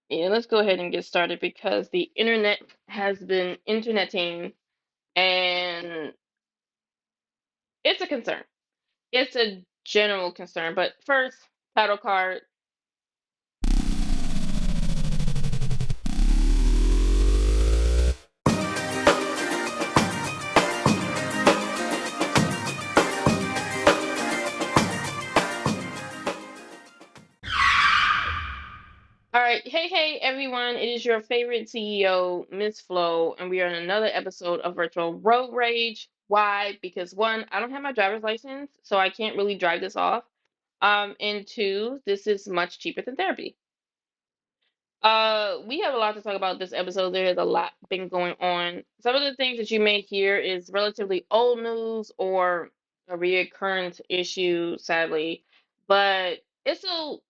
Yeah, let's go ahead and get started because the internet has been interneting and it's a concern. It's a general concern. But first, title card. All right. Hey, everyone. It is your favorite CEO, Miss Flo, and we are in another episode of Virtual Road Rage. Why? Because one, I don't have my driver's license, so I can't really drive this off. And two, this is much cheaper than therapy. We have a lot to talk about this episode. There is a lot been going on. Some of the things that you may hear is relatively old news or a reoccurrent issue, sadly, but it's still,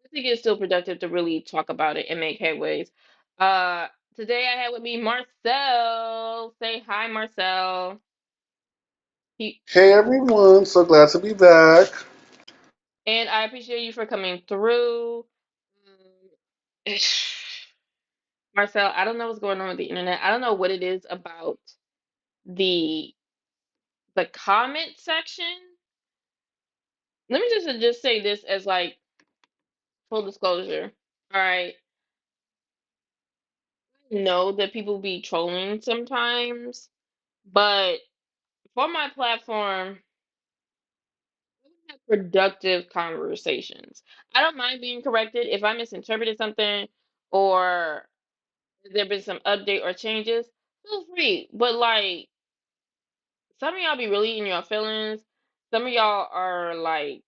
I think it's still productive to really talk about it and make headways. Uh, Today I have with me Marcel. Say hi, Marcel. He, Hey everyone, so glad to be back. and I appreciate you for coming through. Um, Marcel, I don't know what's going on with the internet. I don't know what it is about the the comment section. Let me just say this as like full disclosure. All right, I know that people be trolling sometimes, but for my platform, I wanna have productive conversations. I don't mind being corrected if I misinterpreted something or there been some update or changes. Feel free, but like some of y'all be really in your feelings. Some of y'all are like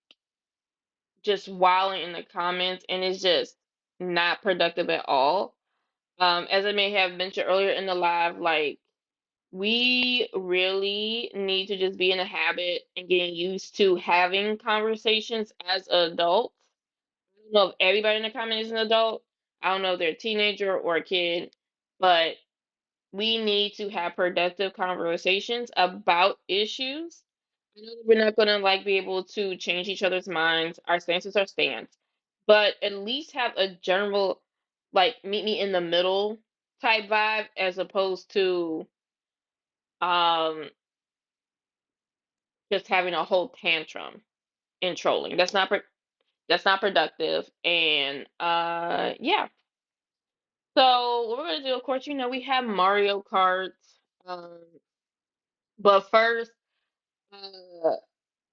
just wilding in the comments, and it's just not productive at all. As I may have mentioned earlier in the live, like we really need to just be in a habit and getting used to having conversations as adults. I don't know if everybody in the comment is an adult. I don't know if they're a teenager or a kid, but we need to have productive conversations about issues. I know that we're not gonna like be able to change each other's minds. Our stance is our stance, but at least have a general like meet me in the middle type vibe as opposed to um just having a whole tantrum and trolling. That's not productive. And yeah. So what we're gonna do, of course, we have Mario Kart. Um, but first, uh,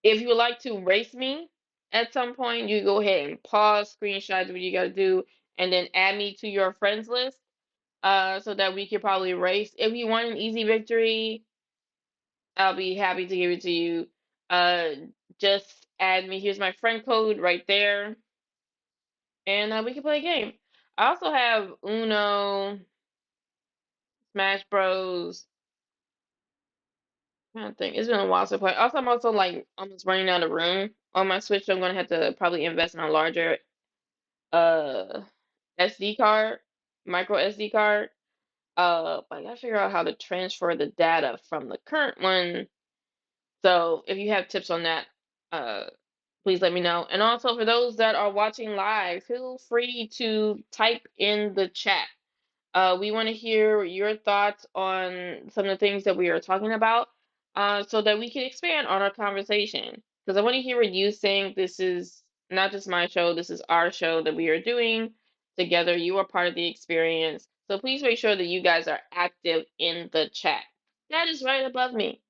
if you would like to race me at some point, you go ahead and pause, screenshot, do what you gotta do, and then add me to your friends list, so that we could probably race. If you want an easy victory, I'll be happy to give it to you. Uh, just add me. Here's my friend code right there, and we can play a game. I also have Uno, Smash Bros. I don't think it's been a while since I played. Also, I'm also like almost running out of room on my Switch, so I'm gonna have to probably invest in a larger uh SD card, micro SD card. But I gotta figure out how to transfer the data from the current one. So if you have tips on that, uh please let me know. And also for those that are watching live, feel free to type in the chat. We want to hear your thoughts on some of the things that we are talking about, so that we can expand on our conversation. Because I want to hear what you think. This is not just my show, this is our show that we are doing together. You are part of the experience. So please make sure that you guys are active in the chat. That is right above me.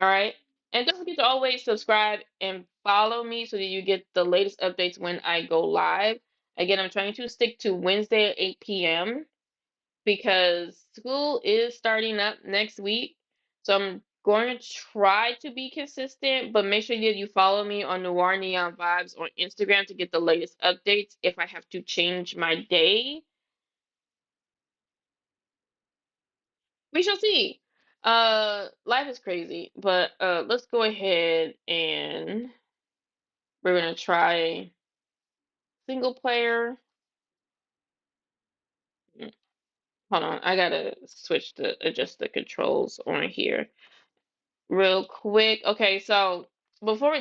All right. And don't forget to always subscribe and follow me so that you get the latest updates when I go live. Again, I'm trying to stick to Wednesday at 8 p.m. because school is starting up next week. So I'm going to try to be consistent, but make sure that you follow me on Noir Neon Vibes on Instagram to get the latest updates. If I have to change my day, we shall see. Life is crazy, but let's go ahead and we're gonna try single player. Mm, Hold on, I gotta switch to adjust the controls on here real quick. Okay, so before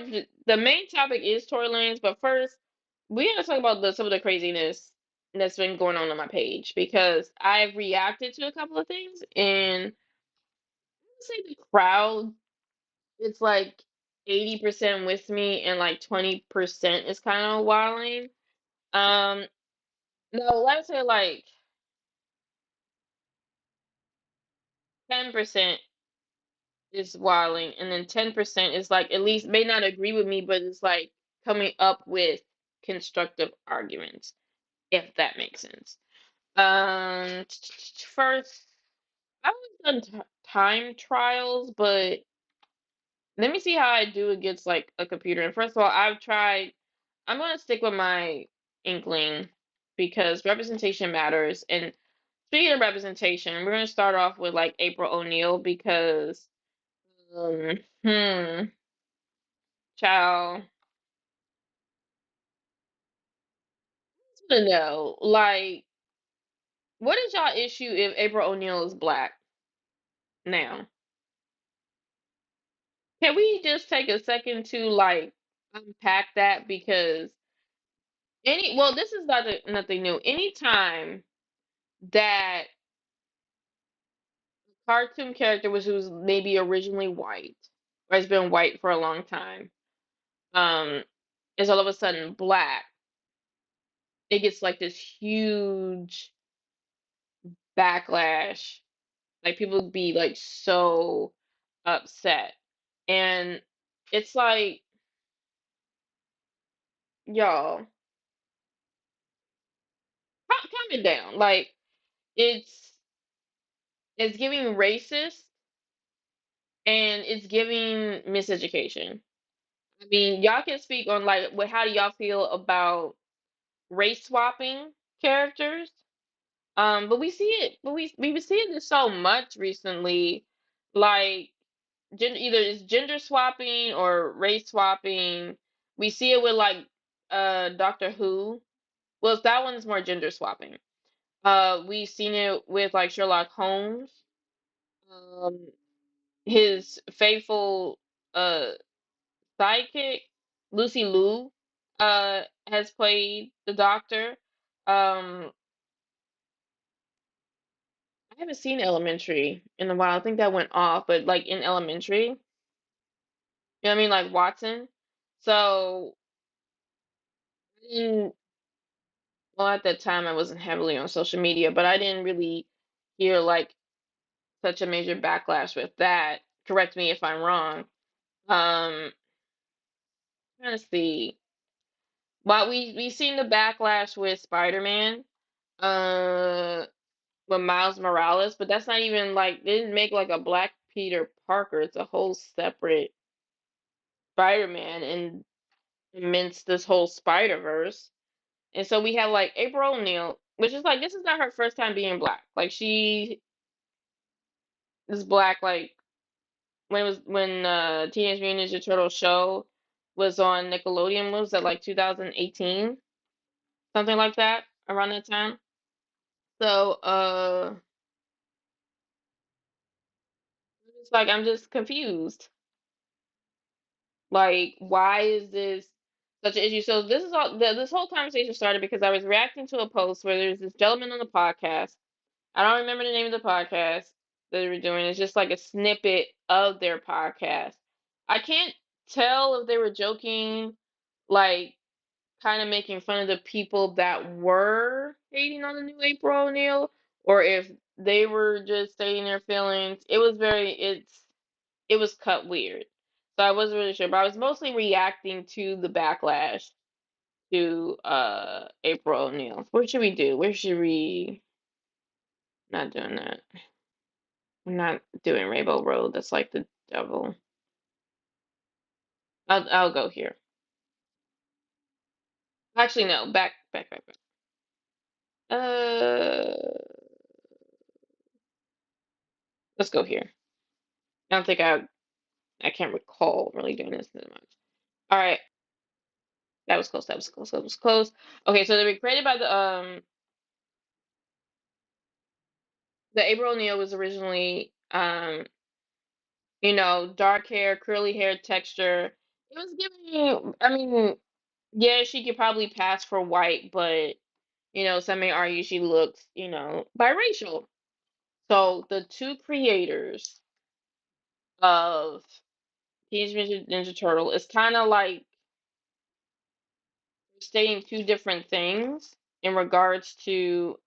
the main topic is Tory Lanez, but first we gotta talk about some of the craziness. that's been going on my page because I've reacted to a couple of things, and I would say the crowd, it's like 80% with me and like 20% is kind of wilding. Um, no, let's say like 10% is wilding, and then 10% is like at least may not agree with me, but it's like coming up with constructive arguments, if that makes sense. First, I've always done time trials, but let me see how I do against like a computer. And first of all, I've tried. I'm gonna stick with my Inkling because representation matters. And speaking of representation, we're gonna start off with like April O'Neil because, um, hmm, child, I don't know, like, what is y'all issue if April O'Neil is black now? Can we just take a second to like unpack that because well, this is not nothing new. Anytime that cartoon character was maybe originally white or has been white for a long time, um, is all of a sudden black, it gets like this huge backlash. Like people be like so upset. And it's like, y'all, calm it down. Like it's it's giving racist and it's giving miseducation. I mean, y'all can speak on like what how do y'all feel about race swapping characters? But we see it, but we been seeing this so much recently, like either it's gender swapping or race swapping. We see it with like Doctor Who. Well, that one's more gender swapping. We've seen it with like Sherlock Holmes. Um, his faithful uh sidekick, Lucy Liu, has played the Doctor. Um, I haven't seen Elementary in a while. I think that went off, but like in Elementary, you know what I mean, like Watson. So, I didn't, well, at that time I wasn't heavily on social media, but I didn't really hear like such a major backlash with that. Correct me if I'm wrong. Trying to see. Well, we seen the backlash with Spider-Man, uh, with Miles Morales, but that's not even like they didn't make like a Black Peter Parker. It's a whole separate Spider-Man and amidst this whole Spider-Verse. And so we have like April O'Neil, which is like this is not her first time being black. Like she is black like when Teenage Mutant Ninja Turtle show was on Nickelodeon, was that like 2018? Something like that, around that time. So it's like I'm just confused. Like, why is this such an issue? So this is all this whole conversation started because I was reacting to a post where there's this gentleman on the podcast. I don't remember the name of the podcast that they were doing. It's just like a snippet of their podcast. I can't tell if they were joking, like kind of making fun of the people that were hating on the new April O'Neil, or if they were just saying their feelings. It was cut weird. So I wasn't really sure, but I was mostly reacting to the backlash to April O'Neil. What should we do? Where should we not doing that? I'm not doing Rainbow Road. That's like the devil. I'll go here. Actually no, back. Uh let's go here. I don't think I can't recall really doing this that much. All right, that was close. That was close. That was close. Okay, so they were created by the April O'Neil was originally dark hair, curly hair texture. It was giving you, I mean, yeah, she could probably pass for white, but Some may argue she looks, biracial. So the two creators of Teenage Mutant Ninja Turtle is kind of like stating two different things in regards to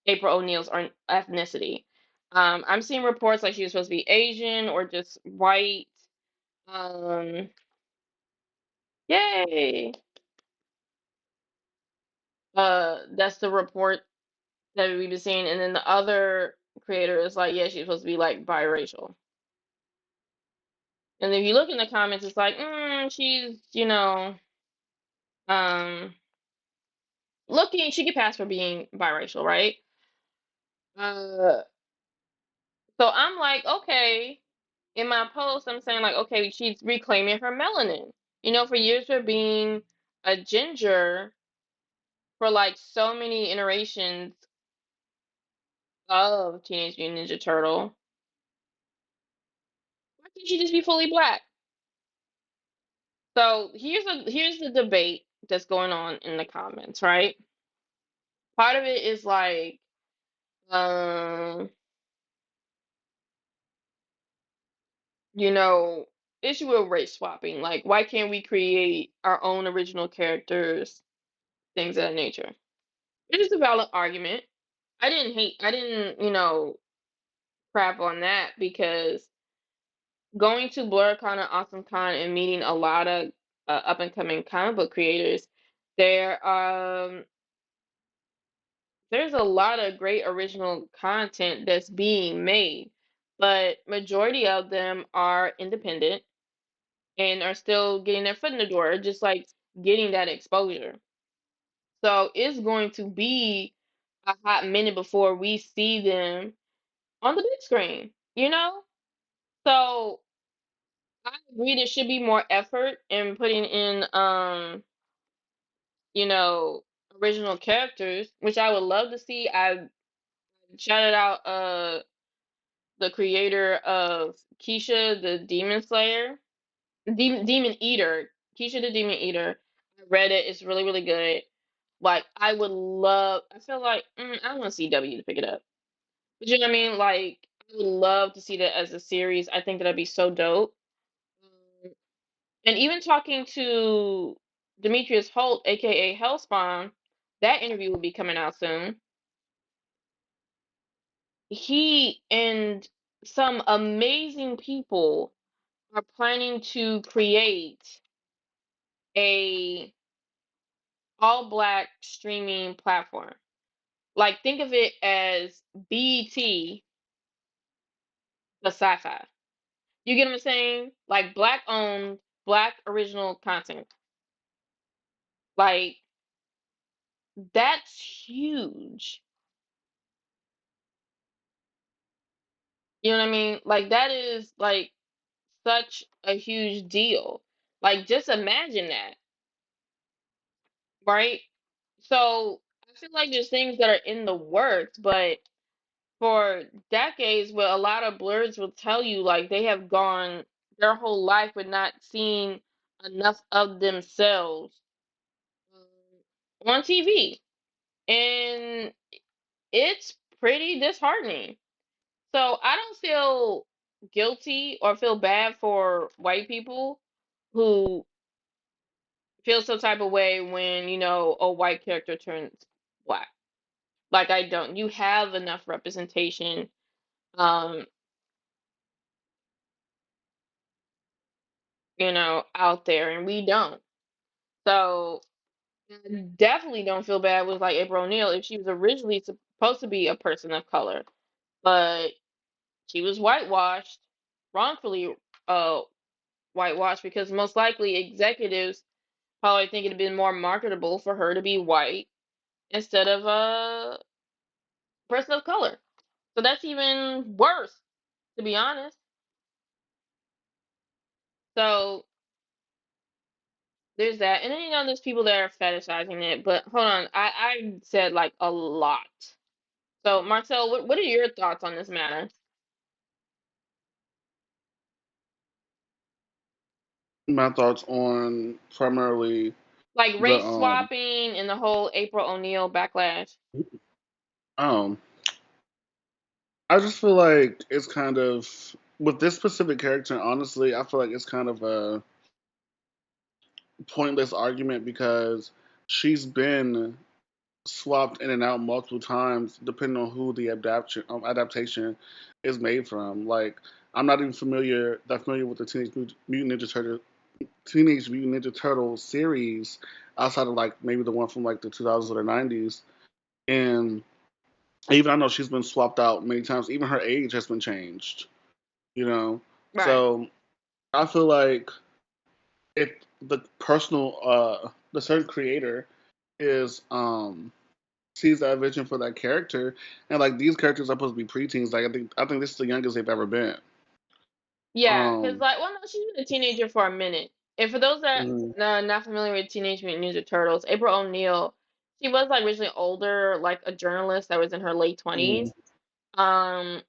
April O'Neil's ethnicity. I'm seeing reports like she was supposed to be Asian or just white. Um, Yay! That's the report that we've been seeing, and then the other creator is like, yeah, she's supposed to be like biracial. And if you look in the comments, it's like, she's, um, looking, she could pass for being biracial, right? Uh, so I'm like, okay. In my post, I'm saying like, okay, she's reclaiming her melanin. For years of being a ginger for like so many iterations of Teenage Mutant Ninja Turtle, why can't she just be fully black? So here's the debate that's going on in the comments, right? Part of it is like, um, you know, issue with race swapping. Like, why can't we create our own original characters, things of that nature? It is a valid argument. I didn't, crap on that because going to BlurCon and AwesomeCon and meeting a lot of up and coming comic book creators, there there's a lot of great original content that's being made, but majority of them are independent and are still getting their foot in the door, just like getting that exposure. So it's going to be a hot minute before we see them on the big screen, you know? So I agree there should be more effort in putting in you know, original characters, which I would love to see. I shouted out the creator of Keisha the Demon Slayer, Demon Eater, Keisha the Demon Eater. I read it. It's really really good. Like I would love. I feel like I don't want CW to pick it up, but you know what I mean. Like I would love to see that as a series. I think that'd be so dope. Um, And even talking to Demetrius Holt, aka Hellspawn, that interview will be coming out soon. He and some amazing people are planning to create a all black streaming platform. Like think of it as BET the sci-fi. You get what I'm saying? Like black owned, black original content. Like that's huge. You know what I mean? Like that is like such a huge deal. Like just imagine that, right? So I feel like there's things that are in the works, but for decades, what a lot of blurs will tell you, like they have gone their whole life with not seeing enough of themselves on TV, and it's pretty disheartening. So I don't feel guilty or feel bad for white people who feel some type of way when, a white character turns black. Like I don't. You have enough representation, um, out there and we don't. So I definitely don't feel bad with like April O'Neil if she was originally supposed to be a person of color, but she was whitewashed, wrongfully whitewashed because most likely executives probably think it'd been more marketable for her to be white instead of a person of color. So that's even worse, to be honest. So there's that. And then there's people that are fetishizing it, but hold on, I said like a lot. So Marcel, what are your thoughts on this matter? my thoughts on primarily Like the race swapping and the whole April O'Neil backlash. um I just feel like it's kind of with this specific character, honestly, I feel like it's kind of a pointless argument because she's been swapped in and out multiple times depending on who the adaptation is made from. Like I'm not even familiar with the Teenage Mutant Ninja Turtles series outside of like maybe the one from like the 2000s or the 90s. And even I know she's been swapped out many times. Even her age has been changed, you know. Right. So I feel like if the certain creator is sees that vision for that character, and like these characters are supposed to be preteens. Like I think this is the youngest they've ever been. Yeah, because Um, like, well, no, she's been a teenager for a minute. And for those that mhm, not familiar with Teenage Mutant Ninja Turtles, April O'Neil, she was like originally older, like a journalist that was in her late mhm. 20s. Um,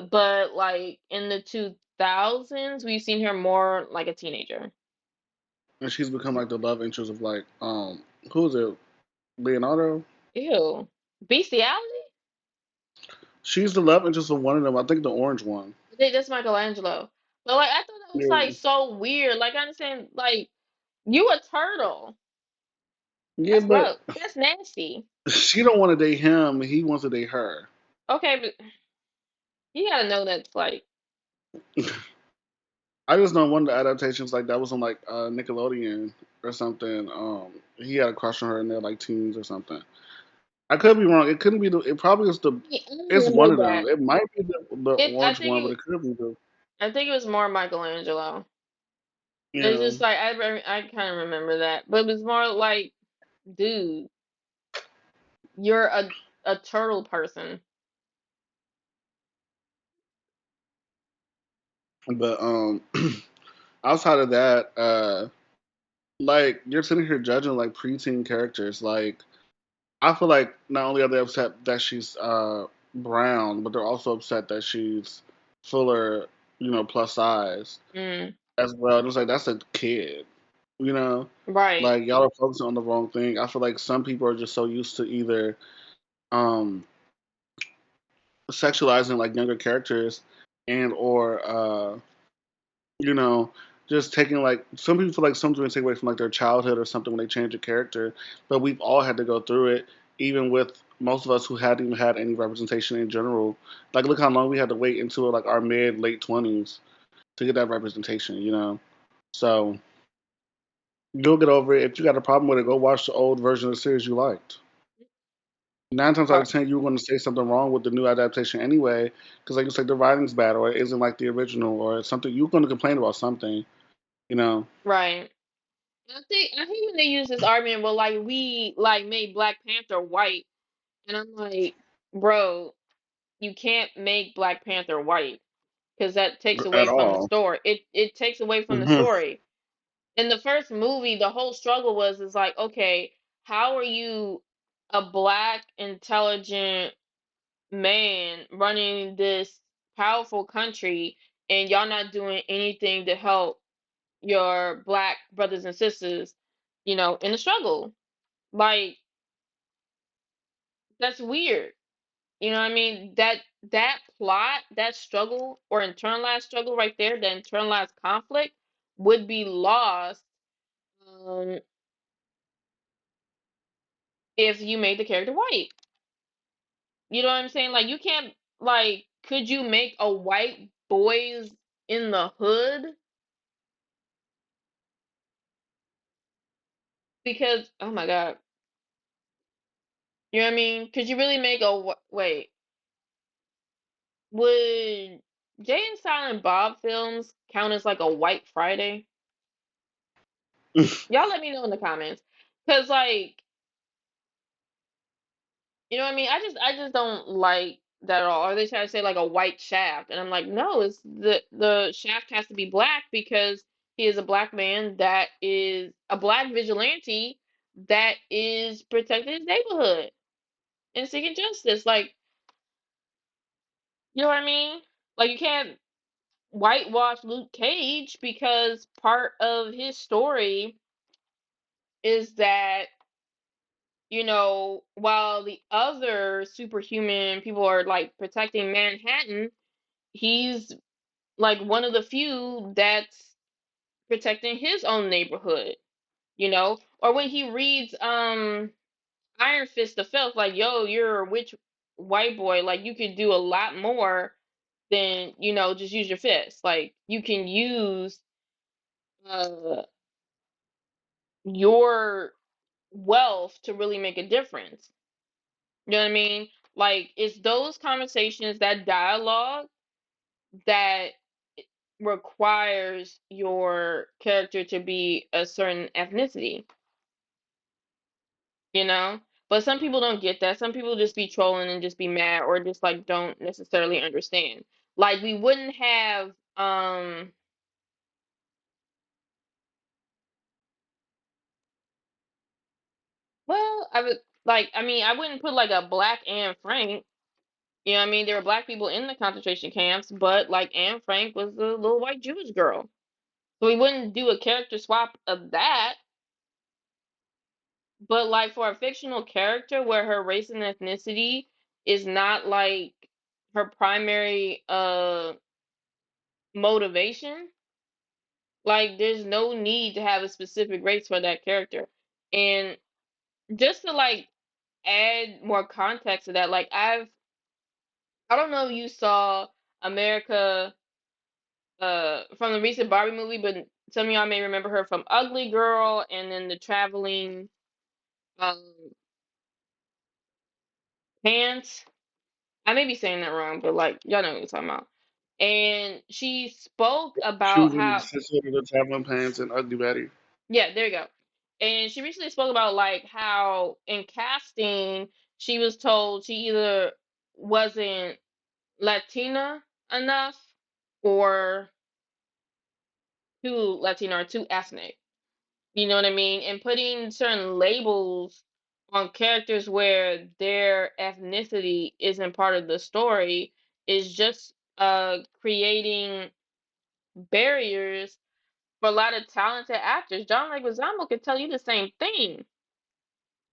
but like in the 2000s, we've seen her more like a teenager. And she's become like the love interest of like who is it? Leonardo. Ew. Bestiality? She's the love interest of one of them. I think the orange one. I think that's Michelangelo. But like I thought that was Yeah, like so weird. Like I understand like you a turtle. yeah, That's but gross. That's nasty. she don't want to date him. He wants to date her. Okay, but you gotta know that's like I just know one of the adaptations like that was on like Nickelodeon or something. He had a crush on her in their like teens or something. I could be wrong. It couldn't be the. It probably was the. I don't It's one remember of them. that. It might be the I orange think one, but it could be the. I think it was more Michelangelo. You It's know, just like I kind of remember that, but it was more like, dude, you're a turtle person. but outside of that, like you're sitting here judging like preteen characters. Like I feel like not only are they upset that she's brown, but they're also upset that she's fuller, plus size Mm, as well. And it's like that's a kid, you know. right, Like y'all are focusing on the wrong thing. I feel like some people are just so used to either um sexualizing like younger characters and or you know just taking like some people feel like something to take away from like their childhood or something when they change a character, but we've all had to go through it, even with most of us who hadn't even had any representation in general. Like look how long we had to wait until like our mid late 20s to get that representation. So you'll get over it. If you got a problem with it, go watch the old version of the series you liked. Nine times out right, of ten, you're going to say something wrong with the new adaptation anyway, because like you said, the writing's bad or it isn't like the original or something. You're going to complain about something, you know. right. I hate when they use this argument. Well, like we like made Black Panther white, and I'm like, bro, you can't make Black Panther white because that takes At away from the all. story. It takes away from the Hmm. story. In the first movie, the whole struggle was is like, okay, how are you a black intelligent man running this powerful country and y'all not doing anything to help your black brothers and sisters, in the struggle? Like that's weird. You know what I mean? That plot, that struggle or internalized struggle right there, the internalized conflict would be lost um if you made the character white. You know what I'm saying? Like you can't like could you make a white boys in the hood? Because oh my God. You know what I mean? Could you really make wait, would Jay and Silent Bob films count as like a white Friday? Y'all let me know in the comments. Cause like, you know what I mean? I just don't like that at all. Or they try to say like a white Shaft, and I'm like, no, it's the Shaft has to be black because he is a black man that is a black vigilante that is protecting his neighborhood and seeking justice. Like, you know what I mean? Like you can't. whitewash Luke Cage because part of his story is that, while the other superhuman people are like protecting Manhattan, he's like one of the few that's protecting his own neighborhood, Or when he reads Iron Fist the Filth, like, yo, you're a witch white boy, like you could do a lot more than, just use your fist. Like you can use uh your wealth to really make a difference. You know what I mean? Like it's those conversations, that dialogue that requires your character to be a certain ethnicity, you know? But some people don't get that. Some people just be trolling and just be mad or just like don't necessarily understand. Like we wouldn't have well, I wouldn't put like a black Anne Frank. You know what I mean? There were black people in the concentration camps, but like Anne Frank was a little white Jewish girl. So we wouldn't do a character swap of that. But like for a fictional character where her race and ethnicity is not like her primary motivation, like there's no need to have a specific race for that character. And just to like add more context to that, like I don't know if you saw America from the recent Barbie movie, but some of y'all may remember her from Ugly Girl and then the Traveling um Pants. I may be saying that wrong, but like y'all know what I'm talking about. And she spoke She about was in the how, Sister of the Traveling Pants and Ugly Betty. yeah, there you go. And she recently spoke about like how in casting she was told she either wasn't Latina enough or too Latina or too ethnic. You know what I mean? And putting certain labels on characters where their ethnicity isn't part of the story is just creating barriers for a lot of talented actors. John Leguizamo could tell you the same thing.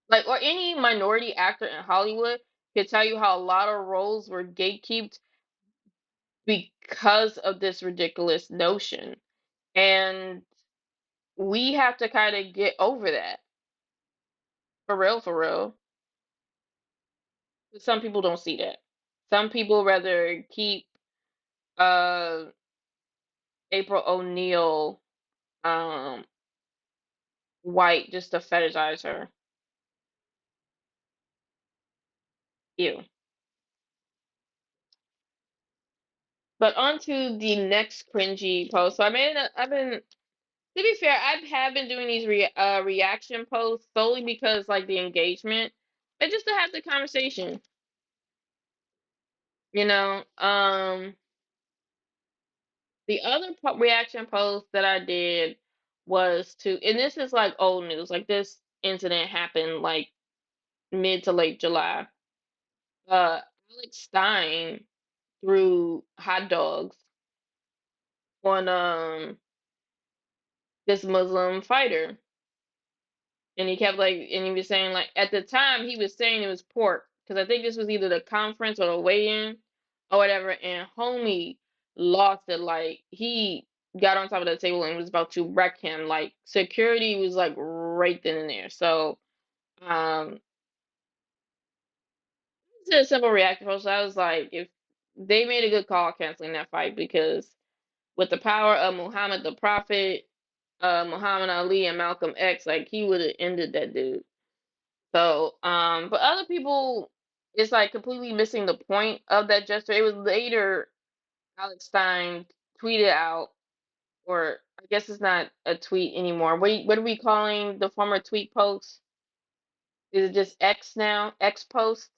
Like, or any minority actor in Hollywood could tell you how a lot of roles were gatekept because of this ridiculous notion. And we have to kind of get over that. For real, for real. Some people don't see that. Some people rather keep uh April O'Neil um white just to fetishize her. Ew. But on to the next cringy post. So I've been, to be fair, I have been doing these reaction posts solely because like the engagement, but just to have the conversation, you know. The other reaction post that I did was to, and this is like old news, like this incident happened like mid to late July. Uh, Alex Stein threw hot dogs on this Muslim fighter, and he kept like, and he was saying like at the time he was saying it was pork because I think this was either the conference or the weigh-in or whatever, and homie lost it. Like he got on top of the table and was about to wreck him. Like security was like right then and there. So um, it's a simple reaction post. I was like, if they made a good call canceling that fight because with the power of Muhammad the Prophet, Muhammad Ali and Malcolm X, like he would have ended that dude. So, but other people, it's like completely missing the point of that gesture. It was later Alex Stein tweeted out, or I guess it's not a tweet anymore. What are we calling the former tweet post? Is it just X now? X post?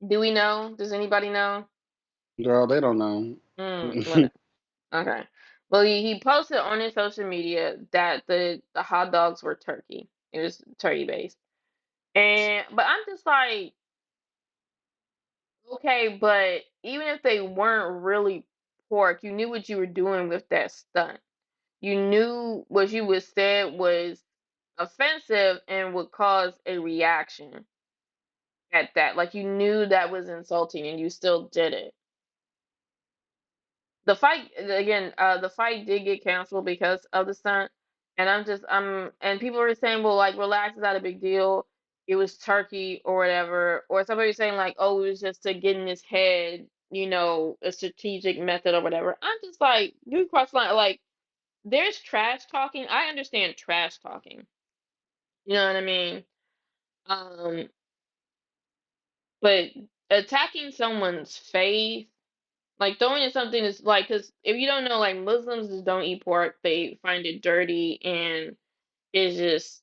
Do we know? Does anybody know? Girl, they don't know. What? Okay. Well, he posted on his social media that the hot dogs were turkey. It was turkey based. And but I'm just like, Okay, but even if they weren't really pork, you knew what you were doing with that stunt. You knew what you was said was offensive and would cause a reaction at that. Like you knew that was insulting and you still did it. The fight again, the fight did get canceled because of the stunt. And and people were saying, well, like relax, it's not a big deal. It was Turkey or whatever. Or somebody was saying like, oh, it was just to get in his head, a strategic method or whatever. I'm just like, you cross the line. Like, there's trash talking. I understand trash talking. You know what I mean? Um, but attacking someone's faith, like throwing in something is like, because if you don't know, like Muslims just don't eat pork. They find it dirty and it's just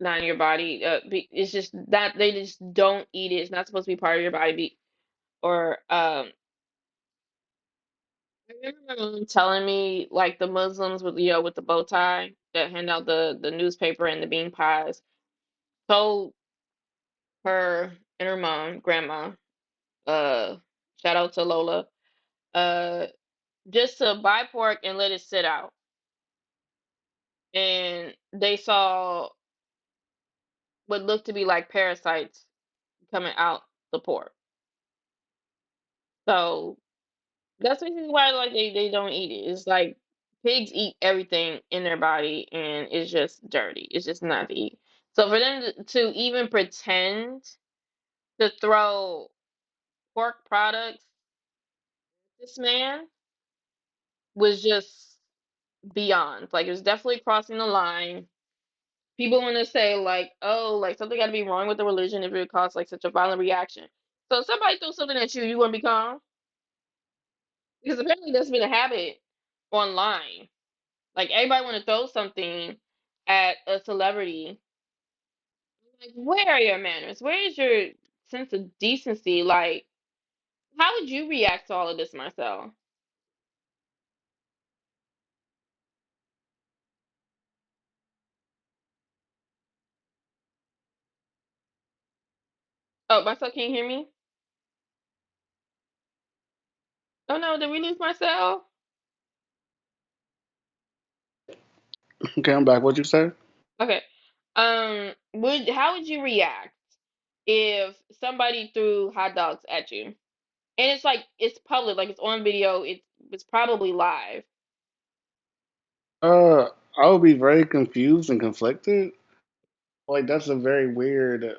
not in your body. It's just that they just don't eat it. It's not supposed to be part of your body. Or I remember my mom telling me like the Muslims with with the bow tie that hand out the newspaper and the bean pies told her and her mom, grandma, uh, shout out to Lola, uh, just to buy pork and let it sit out. And they saw what looked to be like parasites coming out the pork. So that's basically why like they don't eat it. It's like pigs eat everything in their body and it's just dirty. It's just not to eat. So for them to even pretend to throw pork products, this man was just beyond. Like it was definitely crossing the line. People want to say like, oh, like something got to be wrong with the religion if it caused like such a violent reaction. So if somebody throws something at you, you gonna be calm? Because apparently that's been a habit online. Like everybody want to throw something at a celebrity. Like, where are your manners? Where is your sense of decency? Like, how would you react to all of this, Marcel? Oh, Marcel, can you hear me? Oh no, did we lose Marcel? Okay, I'm back. What'd you say? Okay. Would how would you react if somebody threw hot dogs at you? And it's like it's public, like it's on video, it's probably live. Uh, I would be very confused and conflicted. Like that's a very weird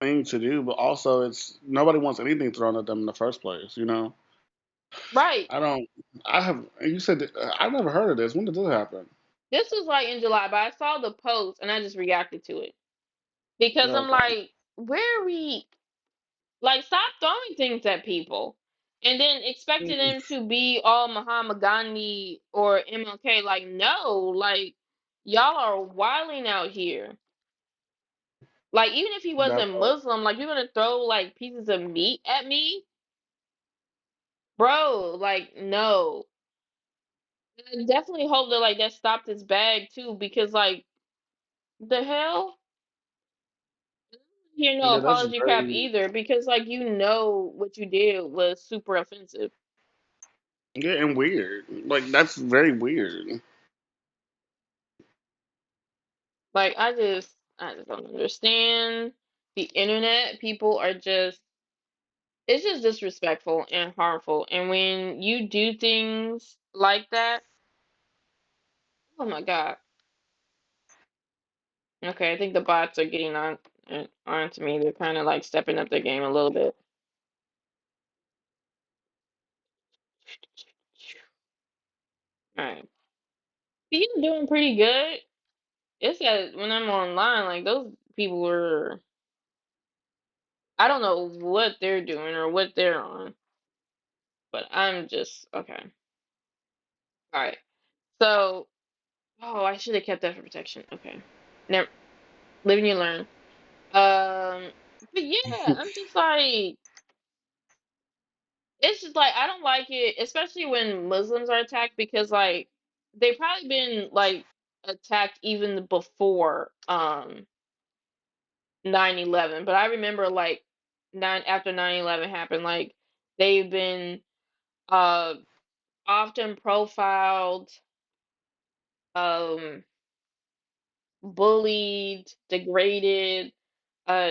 thing to do, but also it's nobody wants anything thrown at them in the first place. Right. I don't. I have. You said I've never heard of this. When did this happen? This was like in July, but I saw the post and I just reacted to it. Because I'm Okay. like, where are we like stop throwing things at people and then expecting them to be all Muhammad Gandhi or MLK. Like, no, like y'all are wilding out here. Like, even if he That wasn't Muslim, like you're gonna throw like pieces of meat at me? Bro, like no. And I definitely hope that like that stopped his bag too, because like the hell? Hear no yeah, that's apology crap very either, because like what you did was super offensive. yeah and weird. Like that's very weird. Like I just don't understand the internet. People are just it's just disrespectful and harmful. And when you do things like that, oh my God. Okay, I think the bots are getting on to me. They're kind of like stepping up their game a little bit. All right. You're doing pretty good. It's that when I'm online, like those people were I don't know what they're doing or what they're on, but I'm just okay. All right. So, oh, I should have kept that for protection. Okay. Never live and you learn. But yeah, I'm just like it's just like I don't like it, especially when Muslims are attacked because like they've probably been like attacked even before 9/11. But I remember like after 9/11 happened. Like they've been uh often profiled, um bullied, degraded,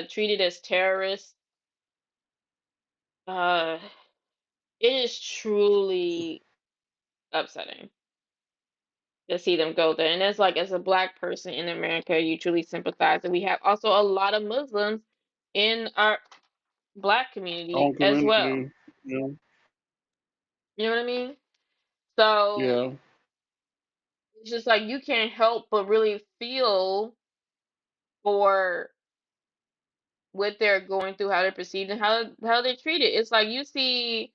treated as terrorists. Uh it is truly upsetting to see them go there. And it's like, as a black person in America, you truly sympathize. And we have also a lot of Muslims in our black community Own as well. community. Yeah. You know what I mean? So Yeah. it's just like you can't help but really feel for what they're going through, how they're perceived, and how they're treated. It's like you see,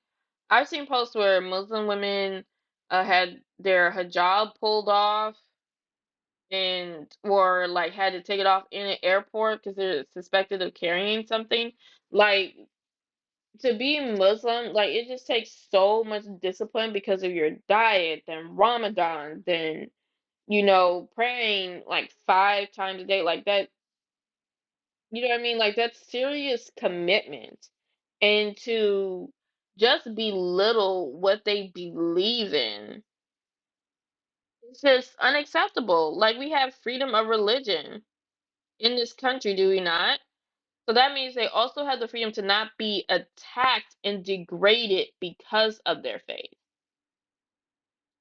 I've seen posts where Muslim women had their hijab pulled off and or like had to take it off in an airport because they're suspected of carrying something. Like, to be Muslim, like it just takes so much discipline because of your diet, then Ramadan, then praying like 5 times a day, like that. You know what I mean? Like that's serious commitment. And to just belittle what they believe in, it's just unacceptable. Like we have freedom of religion in this country, do we not? So that means they also have the freedom to not be attacked and degraded because of their faith.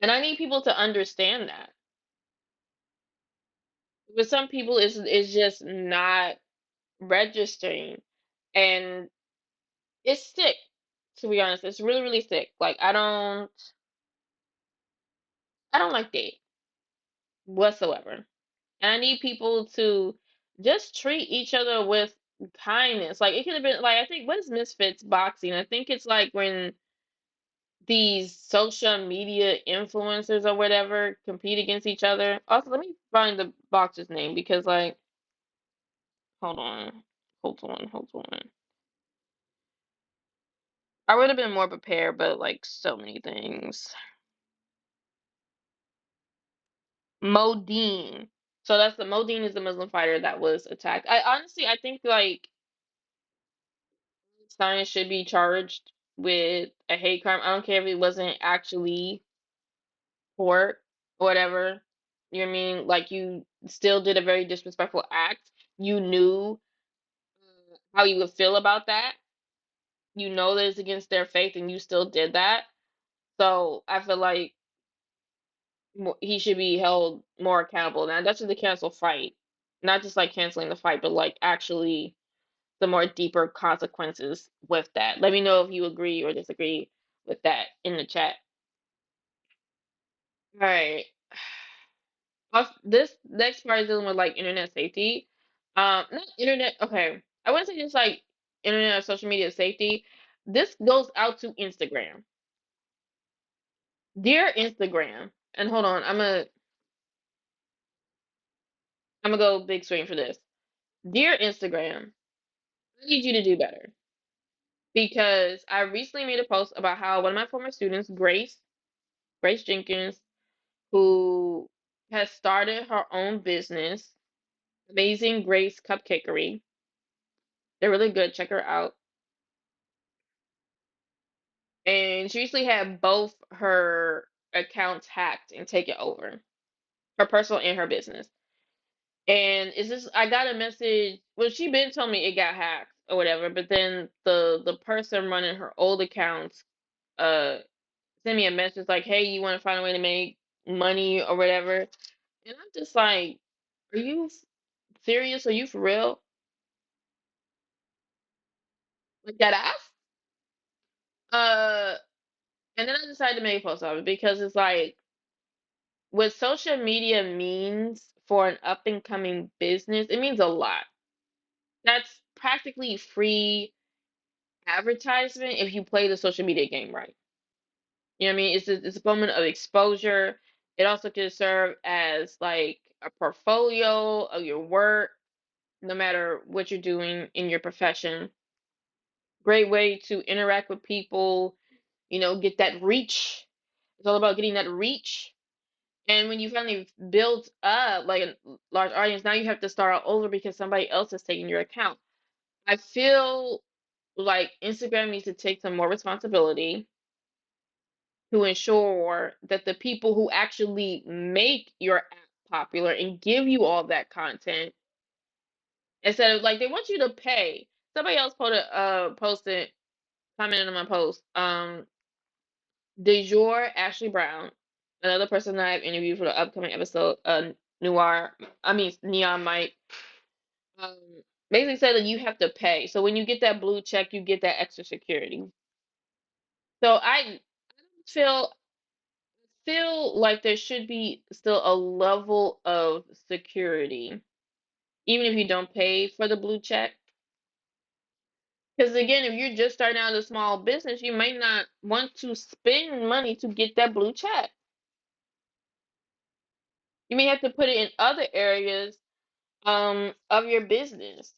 And I need people to understand that. But some people is just not registering, and it's sick, to be honest. It's really, really sick. Like I don't like that whatsoever. And I need people to just treat each other with kindness. Like it could have been like, I think, what is Misfits boxing? I think it's like when these social media influencers or whatever compete against each other. Also, let me find the boxer's name because like, hold on. Hold on. I would have been more prepared, but like so many things. Modine. So that's the Modine is the Muslim fighter that was attacked. I think like Stein should be charged with a hate crime. I don't care if it wasn't actually court or whatever. You know what I mean? Like you still did a very disrespectful act. You knew how you would feel about that. You know that it's against their faith, and you still did that. So I feel like he should be held more accountable. Now that's just the cancel fight, not just like canceling the fight, but like actually the more deeper consequences with that. Let me know if you agree or disagree with that in the chat. All right. This next part is dealing with like internet safety. Not internet. Okay, I wouldn't say just like internet or social media safety. This goes out to Instagram. Dear Instagram, and hold on, I'm gonna go big screen for this. Dear Instagram, I need you to do better because I recently made a post about how one of my former students, Grace Jenkins, who has started her own business, Amazing Grace Cupcakery. They're really good. Check her out. And she recently had both her accounts hacked and taken over, her personal and her business. And is this? I got a message. Well, she been telling me it got hacked or whatever, but then the person running her old accounts uh sent me a message like, "Hey, you want to find a way to make money or whatever?" And I'm just like, "Are you serious? Are you for real?" Like that ass? Uh, and then I decided to make a post of it because it's like what social media means for an up and coming business, it means a lot. That's practically free advertisement if you play the social media game right. You know what I mean? It's a moment of exposure. It also can serve as like a portfolio of your work, no matter what you're doing in your profession. Great way to interact with people, get that reach. It's all about getting that reach. And when you finally build up like a large audience, now you have to start all over because somebody else has taken your account. I feel like Instagram needs to take some more responsibility to ensure that the people who actually make your app popular and give you all that content, instead of like they want you to pay. Somebody else posted commented on my post. De jour Ashley Brown, another person that I've interviewed for the upcoming episode, Neon Mike, um, basically said that you have to pay. So when you get that blue check, you get that extra security. So I feel feel like there should be still a level of security, even if you don't pay for the blue check. Because again, if you're just starting out a small business, you might not want to spend money to get that blue check. You may have to put it in other areas of your business.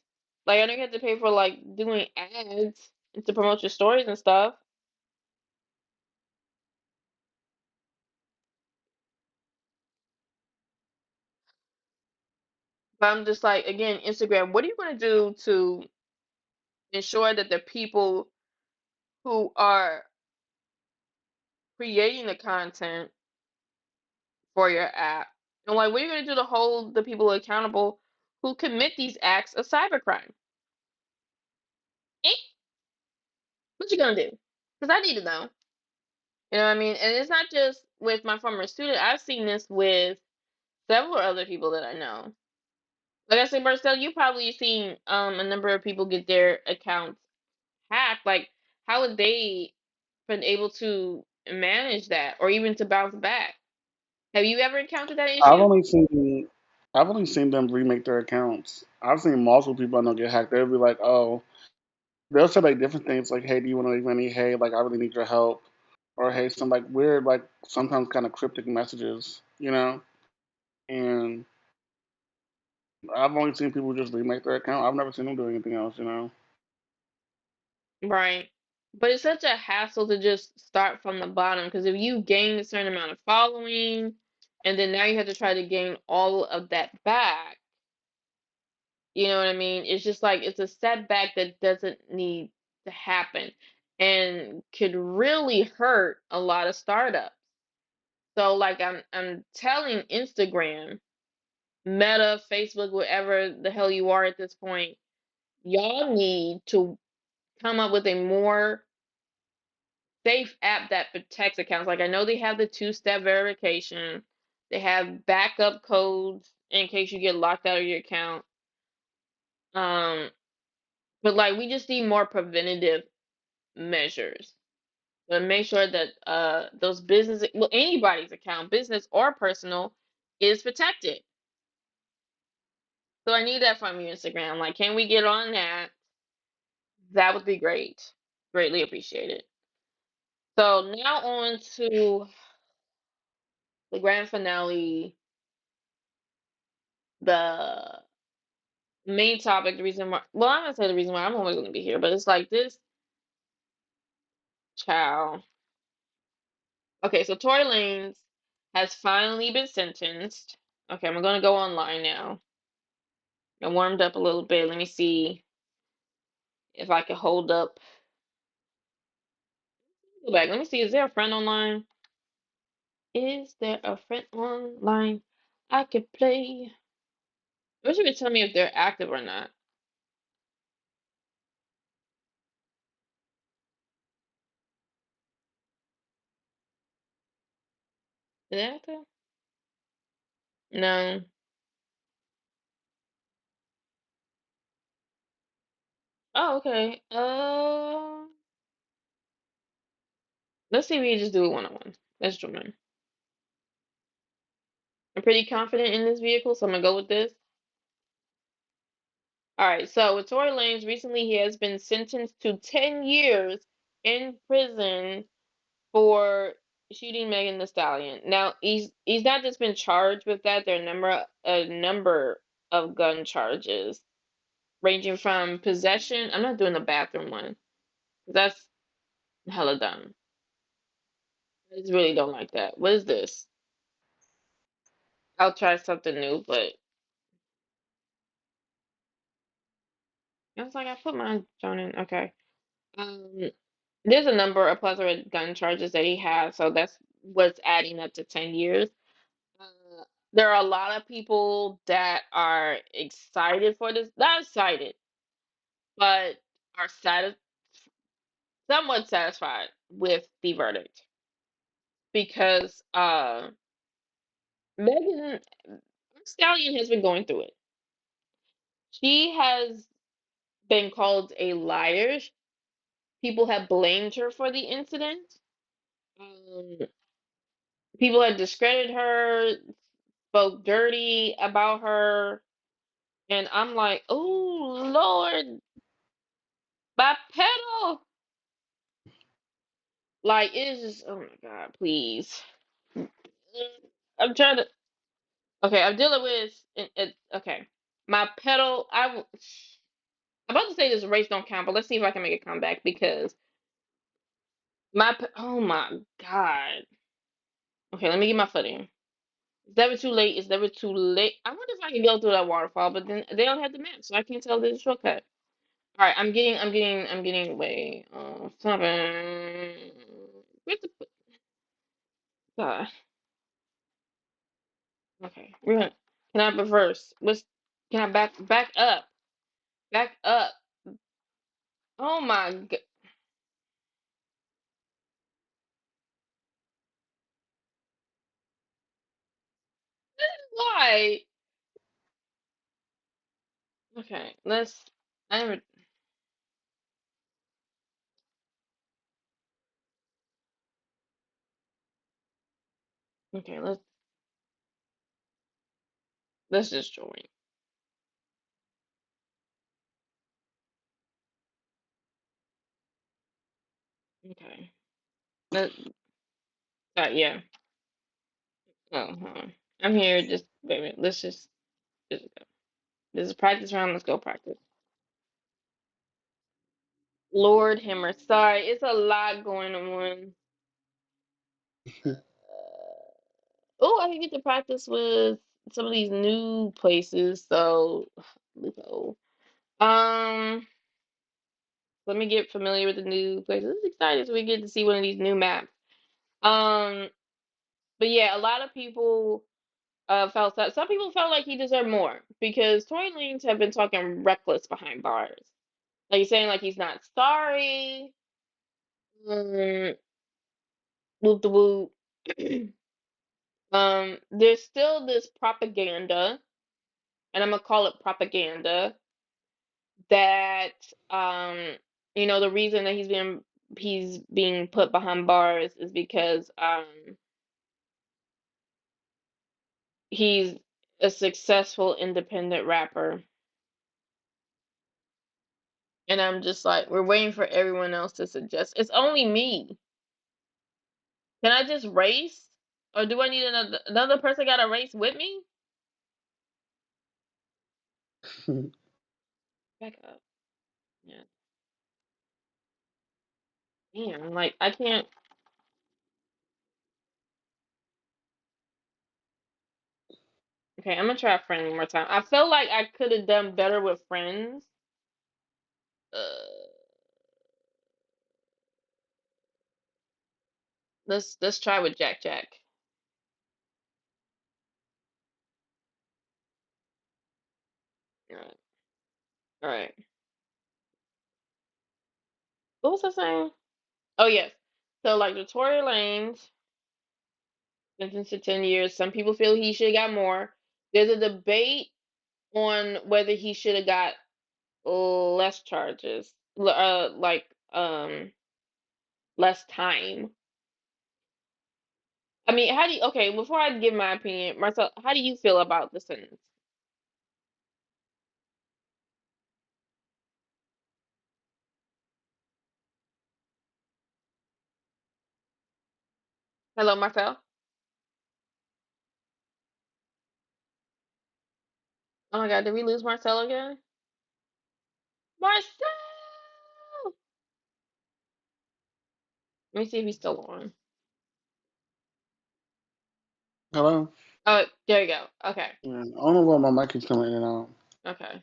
Like I know you have to pay for like doing ads to promote your stories and stuff. But I'm just like, again, Instagram, what are you going to do to ensure that the people who are creating the content for your app, and like, what are you going to do to hold the people accountable who commit these acts of cybercrime? Eh? What you going to do? Because I need to know. You know what I mean? And it's not just with my former student. I've seen this with several other people that I know. Like I said, Marcel, you probably seen a number of people get their accounts hacked. Like, how would they been able to manage that or even to bounce back? Have you ever encountered that I've issue? only seen I've only seen them remake their accounts. I've seen multiple people I know get hacked. They'll be like, oh, they'll say like different things like, hey, do you want to leave any? Hey, like I really need your help, or hey, some like weird like sometimes kind of cryptic messages, you know. And I've only seen people just remake their account. I've never seen them do anything else, you know. Right. But it's such a hassle to just start from the bottom because if you gain a certain amount of following and then now you have to try to gain all of that back, you know what I mean? It's just like it's a setback that doesn't need to happen and could really hurt a lot of startups. So like I'm telling Instagram, Meta, Facebook, whatever the hell you are at this point, y'all need to come up with a more safe app that protects accounts. Like I know they have the two-step verification, they have backup codes in case you get locked out of your account. Um, but like we just need more preventative measures to make sure that those business, well, anybody's account, business or personal, is protected. So I need that from you, Instagram. Like, can we get on that? That would be great. Greatly appreciated. So now on to the grand finale, the main topic, the reason why, well, I'm gonna say the reason why I'm always gonna be here, but it's like this child. Okay, so Tory Lanez has finally been sentenced. Okay, I'm gonna go online now. I warmed up a little bit. Let me see if I can hold up. Go back. Let me see. Is there a friend online? Is there a friend online I could play? I wish you could tell me if they're active or not. Is it active? No. Oh, okay. Let's see if we can just do it one on one. Let's join. I'm pretty confident in this vehicle, so I'm gonna go with this. All right. So with Tory Lanez, recently he has been sentenced to 10 years in prison for shooting Megan Thee Stallion. Now he's not just been charged with that. There are a number of gun charges, ranging from possession. I'm not doing the bathroom one. That's hella dumb. I just really don't like that. What is this? I'll try something new, but I was like, I put my phone in. Okay. Um, there's a number of plethora of gun charges that he has, so that's what's adding up to 10 years. Uh, there are a lot of people that are excited for this, not excited, but are somewhat satisfied with the verdict because Megan Stallion has been going through it. She has been called a liar. People have blamed her for the incident. Um, people have discredited her, spoke dirty about her, and I'm like, oh Lord, my pedal. Like it's just, oh my God, please. I'm trying to. Okay, I'm dealing with. Okay, my pedal. I'm about to say this race don't count, but let's see if I can make a comeback because oh my God. Okay, let me get my footing. It's never too late. It's never too late. I wonder if I can go through that waterfall, but then they don't have the map, so I can't tell there's a shortcut. All right, I'm getting way. Something. Where's the? God. Okay, we're gonna. Can I reverse? Can I back up? Back up. Oh my God. Why? Okay, let's. I never. Okay, let's just join. Okay. Let. Yeah. Oh, hold on. I'm here. Just wait a minute. Just go. This is practice round. Let's go practice. Lord Hammer. Sorry, it's a lot going on. Oh, I can get to practice with some of these new places. So let's go. Um, let me get familiar with the new places. It's exciting so we get to see one of these new maps. Um, but yeah, a lot of people felt that some people felt like he deserved more because Tory Lanez have been talking reckless behind bars. Like he's saying like he's not sorry. Um, whoop the whoop. There's still this propaganda, and I'm gonna call it propaganda, that the reason that he's being put behind bars is because he's a successful independent rapper. And I'm just like, we're waiting for everyone else to suggest. It's only me. Can I just race? Or do I need another person gotta race with me? Back up. Yeah. Damn, like I can't. Okay, I'm gonna try friend one more time. I feel like I could have done better with friends. Uh, let's try with Jack Jack. All right. All right. What was I saying? Oh yes. So like the Tory Lanez sentenced to 10 years. Some people feel he should have got more. There's a debate on whether he should have got less charges. Like less time. I mean, how do you, okay, before I give my opinion, Marcel, how do you feel about the sentence? Hello, Marcel? Oh my God, did we lose Marcel again? Marcel! Let me see if he's still on. Hello? Oh, there you go. Okay. Yeah, I don't know why my mic keeps coming in and out. Okay.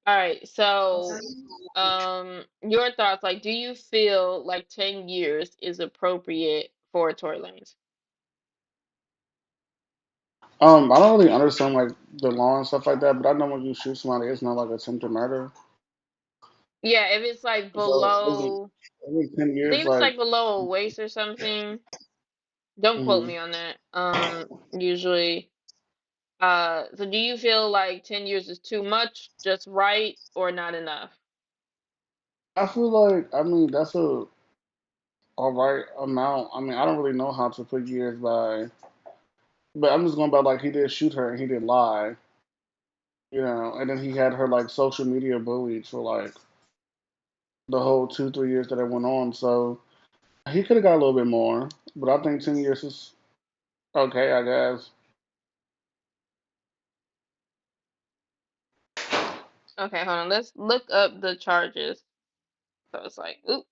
All right, so your thoughts, like, do you feel like 10 years is appropriate for Tory Lanez? I don't really understand like the law and stuff like that, but I know when you shoot somebody, it's not like attempted murder. Yeah, if it's like So below, is it 10 I think years? if it's Like, like below a waist or something, don't quote mhm. me on that. Usually, so do you feel like 10 years is too much, just right, or not enough? I feel like I mean that's a all right amount. I mean I don't really know how to put years by, but I'm just going by like he did shoot her and he did lie, and then he had her like social media bullied for like the whole 2 3 years that it went on. So he could have got a little bit more, but I think 10 years is okay, I guess. Okay, hold on. Let's look up the charges. So it's like, oop,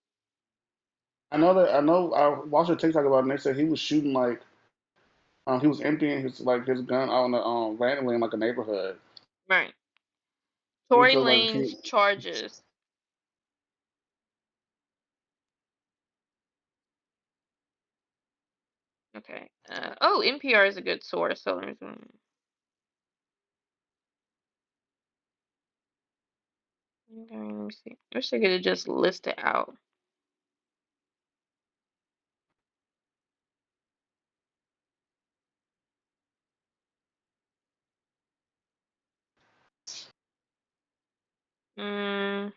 I know I watched a TikTok about it and they said he was shooting like he was emptying his gun out in the randomly in like a neighborhood. right. And Tory so like Lanez charges. Okay. Oh, NPR is a good source. So let me see. I wish I could have just listed out. Mm,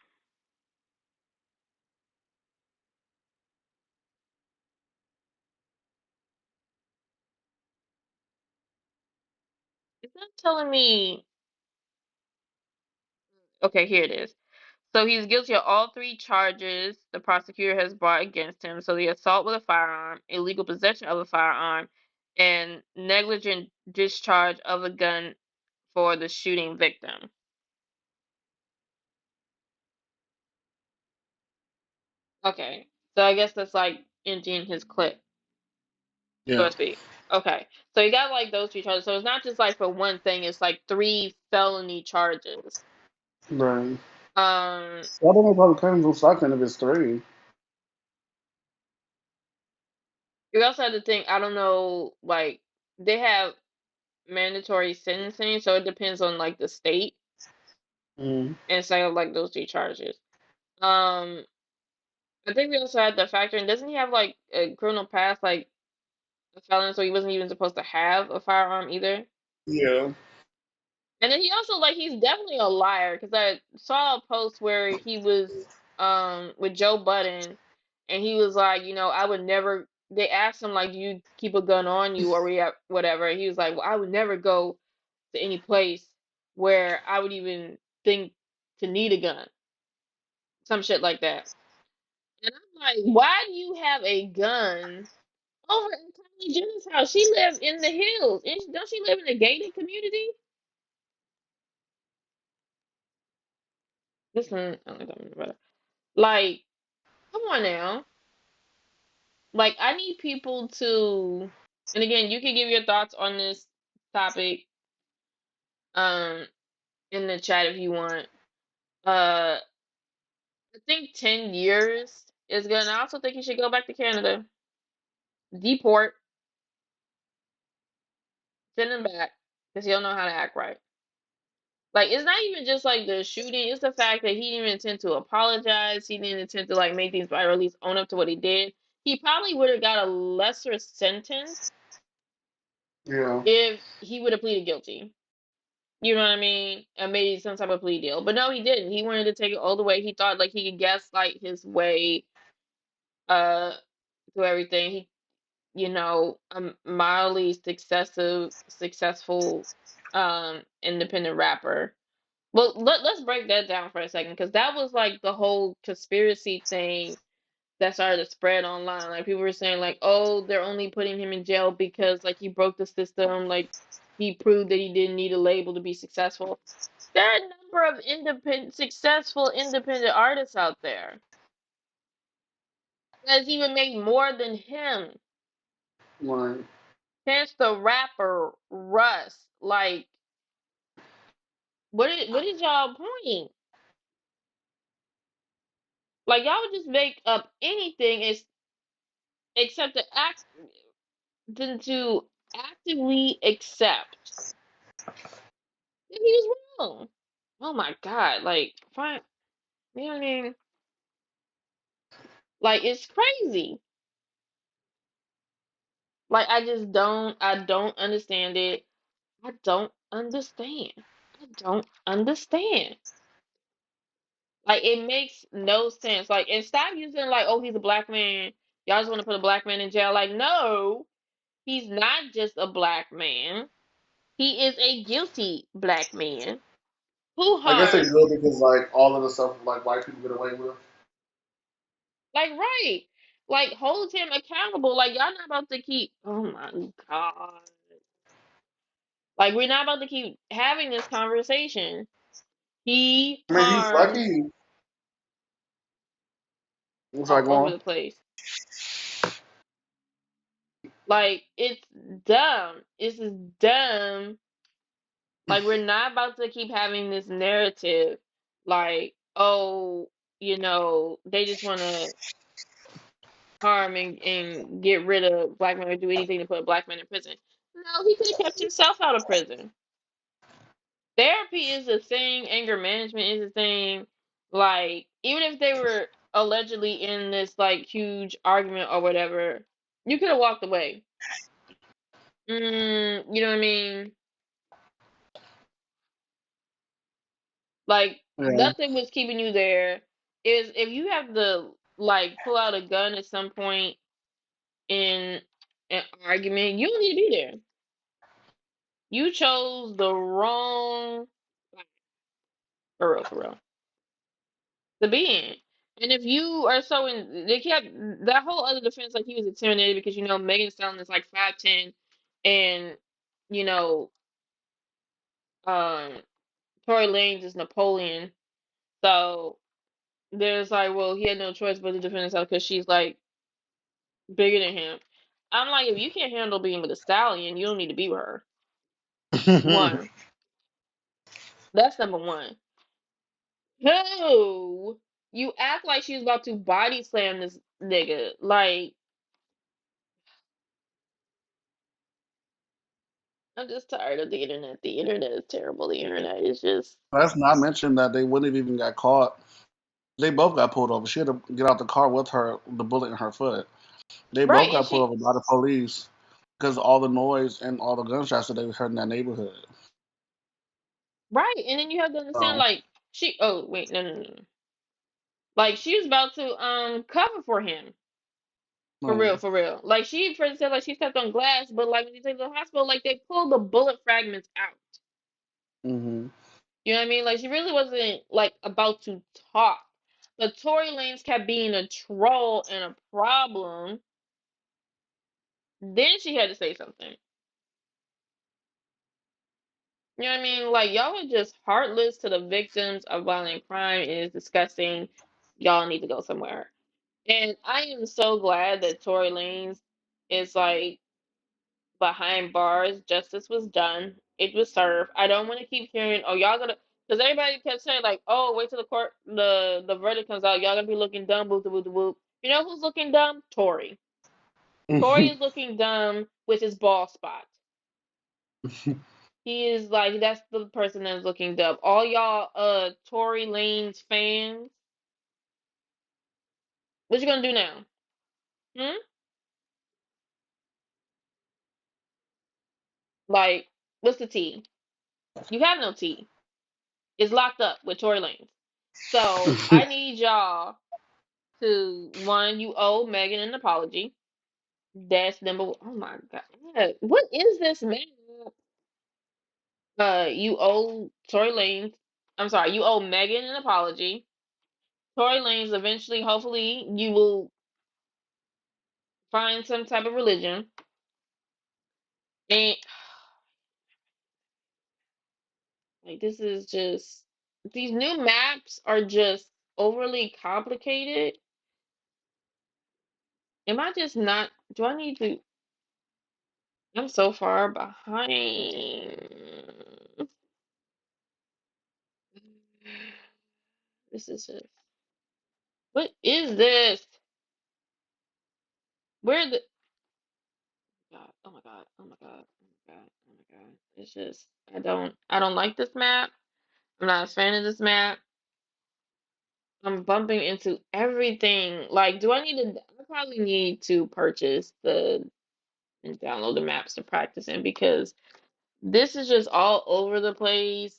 it's not telling me. Okay, here it is. So he's guilty of all three charges the prosecutor has brought against him. So the assault with a firearm, illegal possession of a firearm, and negligent discharge of a gun for the shooting victim. Okay. So I guess that's like emptying his clip, so yeah, to speak. Okay. So you got like those three charges. So it's not just like for one thing, it's like three felony charges. right. Um, Well, I don't know probably came from Stockton if it's three. you also have to think, I don't know, like they have mandatory sentencing, so it depends on like the state Mm. instead of like those three charges. Um, I think we also had to factor in, doesn't he have like a criminal past, like a felon, so he wasn't even supposed to have a firearm either? Yeah, And then he also like he's definitely a liar because I saw a post where he was with Joe Budden and he was like, I would never they asked him like, do you keep a gun on you or whatever. He was like, well, I would never go to any place where I would even think to need a gun. Some shit like that. And I'm like, why do you have a gun over at Kylie Jenner's house? She live in the hills. Don't she live in a gated community? Listen, I don't remember. Like, come on now. Like, I need people to, and again, you can give your thoughts on this topic um in the chat if you want. I think 10 years is good. And I also think you should go back to Canada. Deport, send him back because he'll know how to act right. Like, it's not even just like the shooting, it's the fact that he didn't even intend to apologize. He didn't intend to like make things right or at least own up to what he did. He probably would have got a lesser sentence yeah, if he would have pleaded guilty. You know what I mean? And made some type of plea deal. But no, he didn't. He wanted to take it all the way. He thought like he could gaslight his way uh through everything. He, a mildly successful independent rapper. Well, let's break that down for a second because that was like the whole conspiracy thing that started to spread online. Like people were saying like, "Oh, they're only putting him in jail because like he broke the system, like he proved that he didn't need a label to be successful." There are a number of successful independent artists out there that's even made more than him. right. Chance the Rapper, Russ, like, what is y'all point? Like y'all would just make up anything except to act than to actively accept that he was wrong. Oh my God. Like fine, you know what I mean? Like it's crazy. Like I don't understand it. I don't understand. I don't understand. Like it makes no sense. Like and stop using like, oh, he's a black man. Y'all just want to put a black man in jail. Like, no, he's not just a black man. He is a guilty black man who I guess they harmed. do it because like all of the stuff like white people get away with. Like, right. Like hold him accountable. Like y'all not about to keep, oh my God. Like we're not about to keep having this conversation. He I mean, he's harmed lucky. I'm sorry, all go over on. the place. Like it's dumb. This is dumb. Like we're not about to keep having this narrative like, oh, they just want to harm and get rid of black men or do anything to put a black man in prison. No, he could have kept himself out of prison. Therapy is a thing, anger management is a thing. Like, even if they were allegedly in this like huge argument or whatever, you could have walked away. You know what I mean? Like, Yeah. nothing was keeping you there. Is if you have to like pull out a gun at some point in an argument, you don't need to be there. You chose the wrong, for real, to be in. And if you are so in, they kept that whole other defense like he was intimidated because Megan Thee Stallion is like 5'10", and you know um Tory Lanez is Napoleon. So there's like, well, he had no choice but to defend himself because she's like bigger than him. I'm like, if you can't handle being with a stallion, you don't need to be with her. One, that's number one. Two, you act like she was about to body slam this nigga. Like, I'm just tired of the internet. The internet is terrible. The internet is just Let's not mention that they wouldn't have even got caught. They both got pulled over. She had to get out the car with her, the bullet in her foot. They right. both And got pulled she over by the police because of all the noise and all the gunshots that they heard in that neighborhood. right, and then you have to understand, So, like she. Oh wait, no, no, no, no. Like she was about to cover for him. For no. real, for real. Like she first said, like she stepped on glass, but like when you take her to the hospital, like they pulled the bullet fragments out. Hmm. You know what I mean? Like she really wasn't like about to talk. But Tory Lanez kept being a troll and a problem. Then she had to say something. You know what I mean? Like y'all are just heartless to the victims of violent crime. It is disgusting. Y'all need to go somewhere. And I am so glad that Tory Lanez is like behind bars. Justice was done. It was served. I don't want to keep hearing, oh, y'all gonna, because everybody kept saying like, oh, wait till the verdict comes out. Y'all gonna be looking dumb, boop, boop, boop, boop. You know who's looking dumb? Tory. Tory is looking dumb with his ball spot. He is like, that's the person that's looking dumb. All y'all, Tory Lanez fans, what you gonna do now? Hmm? Like, what's the tea? You have no tea. It's locked up with Tory Lanez. So I need y'all to one, you owe Megan an apology. That's number one. Oh my God. Yeah, what is this, man? You owe Tory Lanez. I'm sorry, you owe Megan an apology. Tory Lanez, eventually, hopefully, you will find some type of religion. And like this is just these new maps are just overly complicated. Am I just not, do I need to, I'm so far behind. This is just What is this? Where the God? Oh my God! Oh my God! Oh my God! Oh my God! It's just I don't like this map. I'm not a fan of this map. I'm bumping into everything. Like, do I need to? I probably need to purchase the and download the maps to practice in because this is just all over the place.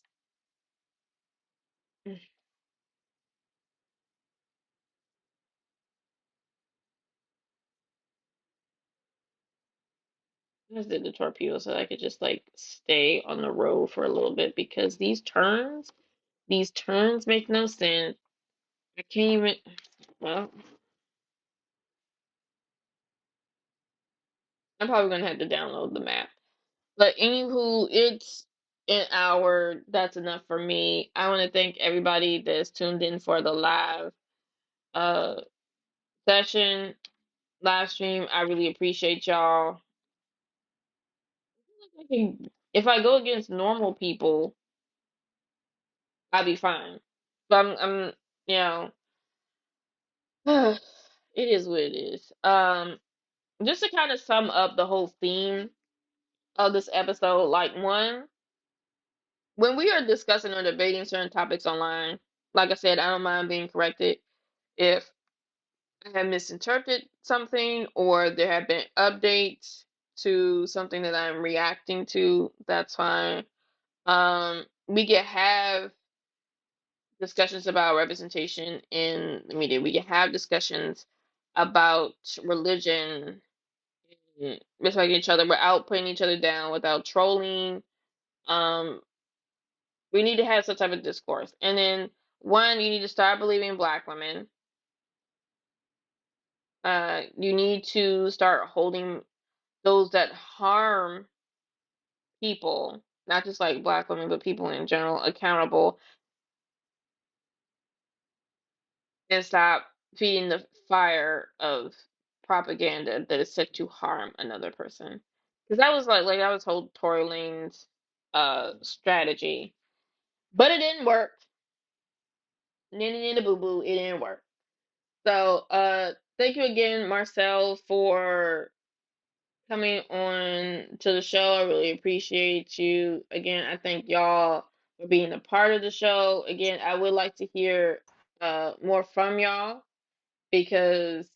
I just did the torpedo so that I could just like stay on the road for a little bit because these turns make no sense. I can't even. Well, I'm probably gonna have to download the map. But anywho, it's an hour. That's enough for me. I want to thank everybody that's tuned in for the live uh session, live stream. I really appreciate y'all. If I go against normal people, I'll be fine. But you know, it is what it is. Just to kind of sum up the whole theme of this episode, like one, when we are discussing or debating certain topics online, like I said, I don't mind being corrected if I have misinterpreted something or there have been updates to something that I'm reacting to. That's fine. We can have discussions about representation in the media. We can have discussions about religion, respecting each other without putting each other down, without trolling. Um, we need to have some type of discourse. And then one, you need to start believing black women. You need to start holding those that harm people, not just like black women, but people in general, accountable and stop feeding the fire of propaganda that is set to harm another person. Because that was like that was whole Tory Lane's strategy, but it didn't work. Nitty nitty boo boo, it didn't work. So thank you again, Marcel, for coming on to the show. I really appreciate you. Again, I thank y'all for being a part of the show. Again, I would like to hear more from y'all because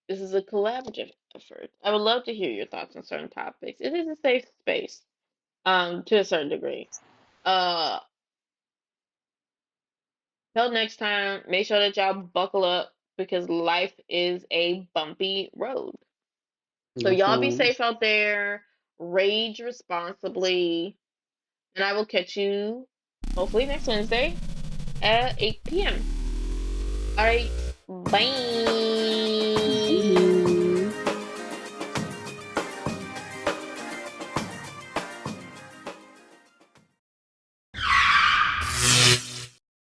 this is a collaborative effort. I would love to hear your thoughts on certain topics. It is a safe space, to a certain degree. Uh, till next time, make sure that y'all buckle up because life is a bumpy road. So Yes, y'all be ma'am. safe out there, rage responsibly, and I will catch you hopefully next Wednesday at 8 p.m. All right, bye.